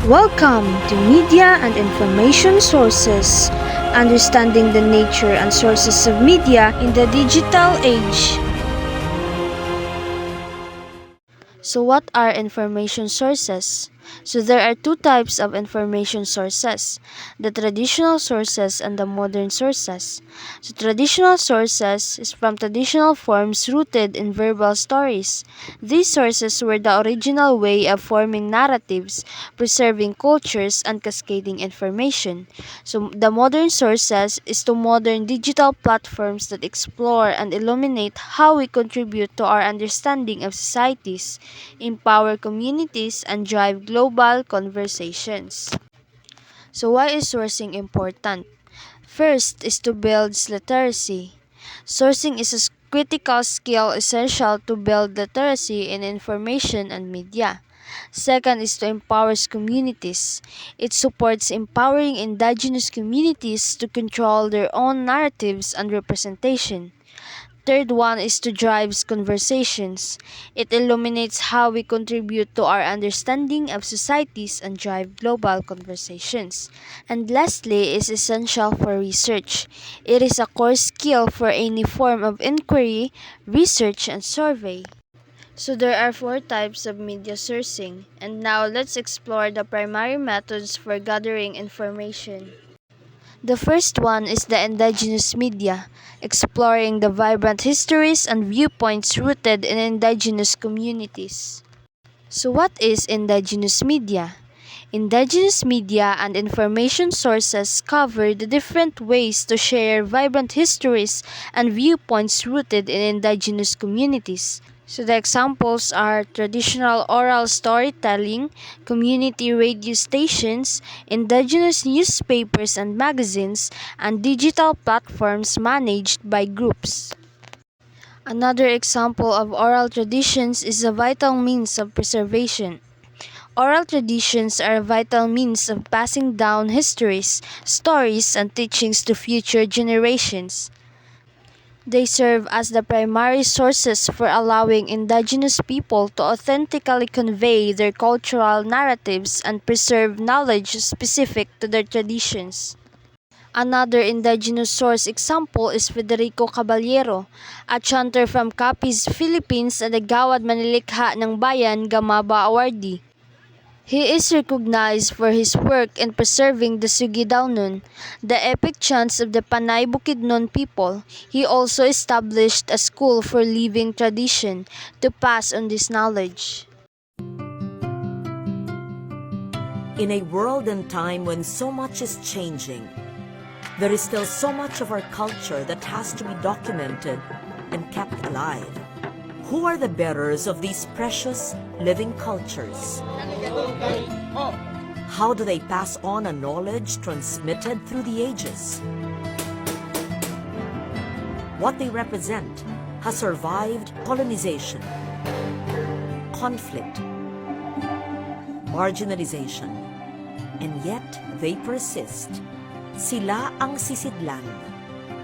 Welcome to Media and Information Sources, understanding the nature and sources of media in the digital age. So what are information sources? So there are two types of information sources, the traditional sources and the modern sources. So traditional sources is from traditional forms rooted in verbal stories. These sources were the original way of forming narratives, preserving cultures, and cascading information. So the modern sources is to modern digital platforms that explore and illuminate how we contribute to our understanding of societies, empower communities, and drive global conversations. So why is sourcing important? First is to build literacy. Sourcing is a critical skill essential to build literacy in information and media. Second is to empower communities. It supports empowering indigenous communities to control their own narratives and representation. Third one is to drive conversations. It illuminates how we contribute to our understanding of societies and drive global conversations. And lastly is essential for research. It is a core skill for any form of inquiry, research, and survey. So there are four types of media sourcing, and now let's explore the primary methods for gathering information. The first one is the indigenous media, exploring the vibrant histories and viewpoints rooted in indigenous communities. So what is indigenous media? Indigenous media and information sources cover the different ways to share vibrant histories and viewpoints rooted in indigenous communities. So the examples are traditional oral storytelling, community radio stations, indigenous newspapers and magazines, and digital platforms managed by groups. Another example of oral traditions is a vital means of preservation. Oral traditions are a vital means of passing down histories, stories, and teachings to future generations. They serve as the primary sources for allowing indigenous people to authentically convey their cultural narratives and preserve knowledge specific to their traditions. Another indigenous source example is Federico Caballero, a chanter from Capiz, Philippines at Agawad Manilikha ng Bayan, Gamaba Awardee. He is recognized for his work in preserving the Sugidaunon, the epic chants of the Panay Bukidnon people. He also established a school for living tradition to pass on this knowledge. In a world and time when so much is changing, there is still so much of our culture that has to be documented and kept alive. Who are the bearers of these precious living cultures? How do they pass on a knowledge transmitted through the ages? What they represent has survived colonization, conflict, marginalization, and yet they persist. Sila ang sisidlan,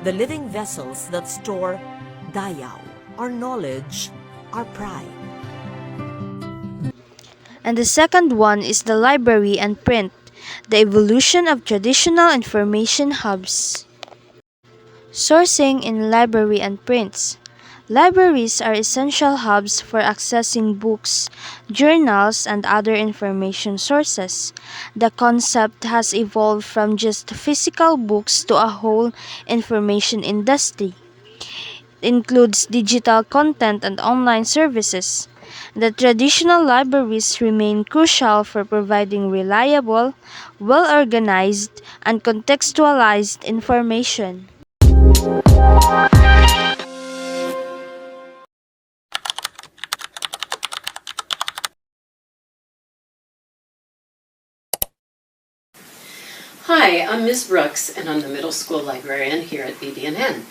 the living vessels that store dayaw, our knowledge, our pride. And the second one is the library and print, the evolution of traditional information hubs. Sourcing in library and prints. Libraries are essential hubs for accessing books, journals, and other information sources. The concept has evolved from just physical books to a whole information industry. It includes digital content and online services. The traditional libraries remain crucial for providing reliable, well-organized, and contextualized information. Hi, I'm Ms. Brooks, and I'm the middle school librarian here at BB&N.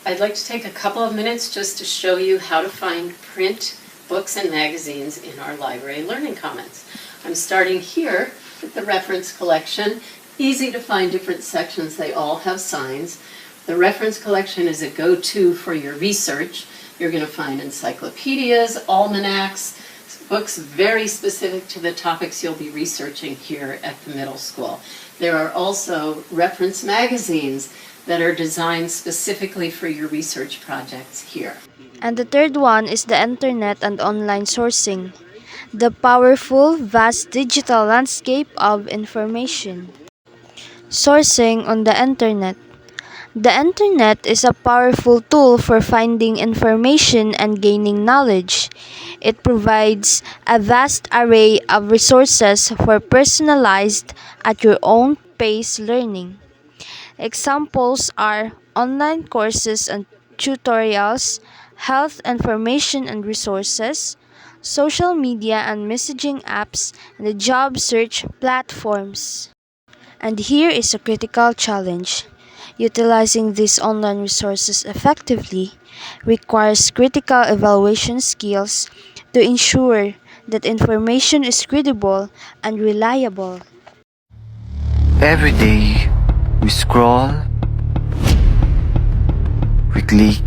I'd like to take a couple of minutes just to show you how to find print books and magazines in our library learning commons. I'm starting here with the reference collection. Easy to find different sections, they all have signs. The reference collection is a go-to for your research. You're going to find encyclopedias, almanacs, books very specific to the topics you'll be researching here at the middle school. There are also reference magazines that are designed specifically for your research projects here. And the third one is the internet and online sourcing, the powerful, vast digital landscape of information. Sourcing on the internet. The internet is a powerful tool for finding information and gaining knowledge. It provides a vast array of resources for personalized, at your own pace learning. Examples are online courses and tutorials, health information and resources, social media and messaging apps, and the job search platforms. And here is a critical challenge. Utilizing these online resources effectively requires critical evaluation skills to ensure that information is credible and reliable. Every day, we scroll, we click,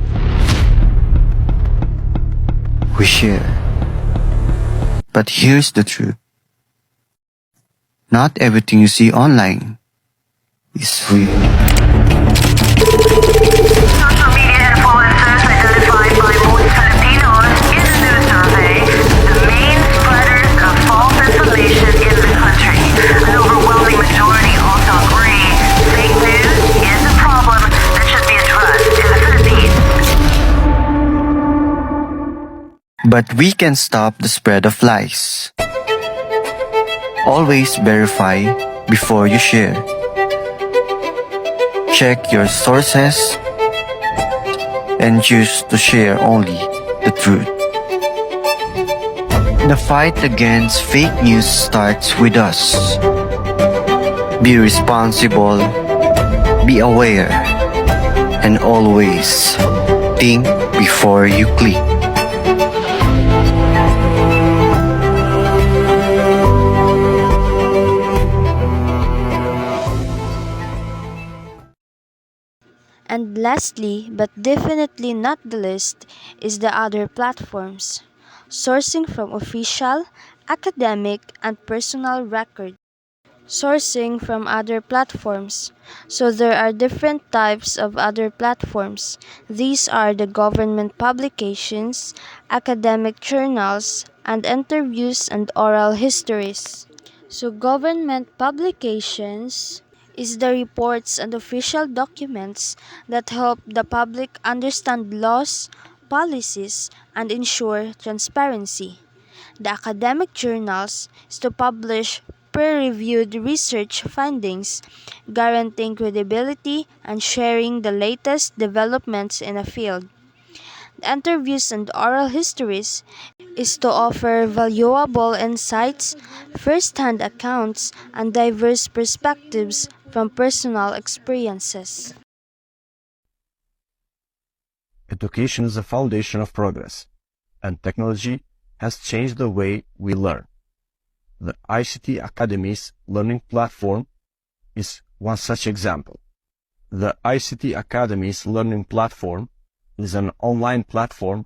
we share. But here's the truth. Not everything you see online is real. Social media influencers identified by most Filipinos in a new survey the main spreaders of false information in the country. An overwhelming majority also agree fake news is a problem that should be addressed in the Philippines. But we can stop the spread of lies. Always verify before you share. Check your sources and choose to share only the truth. The fight against fake news starts with us. Be responsible, be aware, and always think before you click. And lastly, but definitely not the least, is the other platforms. Sourcing from official, academic, and personal records. Sourcing from other platforms. So there are different types of other platforms. These are the government publications, academic journals, and interviews and oral histories. So government publications is the reports and official documents that help the public understand laws, policies, and ensure transparency. The academic journals is to publish peer-reviewed research findings, guaranteeing credibility and sharing the latest developments in a field. The interviews and oral histories is to offer valuable insights, first-hand accounts, and diverse perspectives from personal experiences. Education is the foundation of progress, and technology has changed the way we learn. The ICT Academy's learning platform is one such example. The ICT Academy's learning platform is an online platform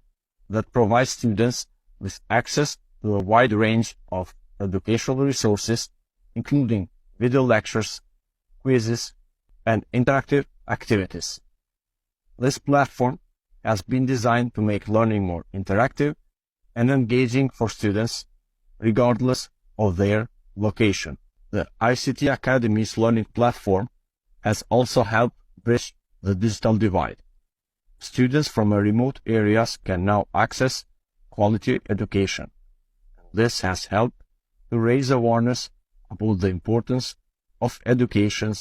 that provides students with access to a wide range of educational resources, including video lectures, quizzes, and interactive activities. This platform has been designed to make learning more interactive and engaging for students, regardless of their location. The ICT Academy's learning platform has also helped bridge the digital divide. Students from remote areas can now access quality education. This has helped to raise awareness about the importance of education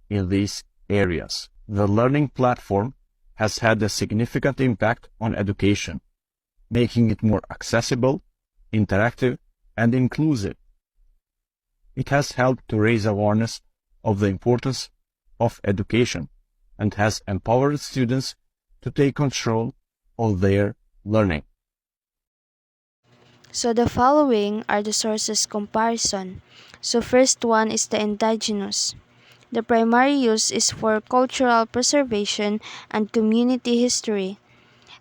in these areas. The learning platform has had a significant impact on education, making it more accessible, interactive, and inclusive. It has helped to raise awareness of the importance of education and has empowered students to take control of their learning. So the following are the sources comparison. So first one is the indigenous. The primary use is for cultural preservation and community history.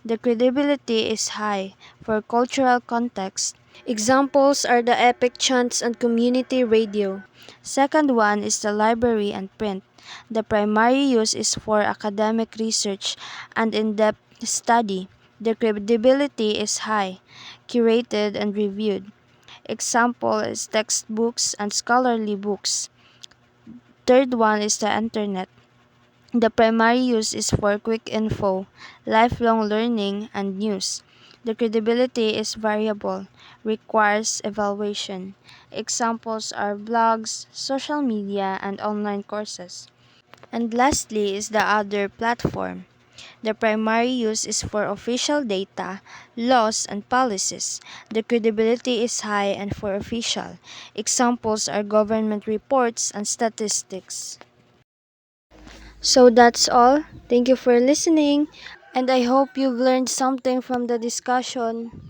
The credibility is high for cultural context. Examples are the epic chants and community radio. Second one is the library and print. The primary use is for academic research and in-depth study. The credibility is high, curated and reviewed. Example is textbooks and scholarly books. Third one is the internet. The primary use is for quick info, lifelong learning, and news. The credibility is variable, requires evaluation. Examples are blogs, social media, and online courses. And lastly is the other platform. The primary use is for official data, laws, and policies. The credibility is high and for official. Examples are government reports and statistics. So that's all. Thank you for listening, and I hope you've learned something from the discussion.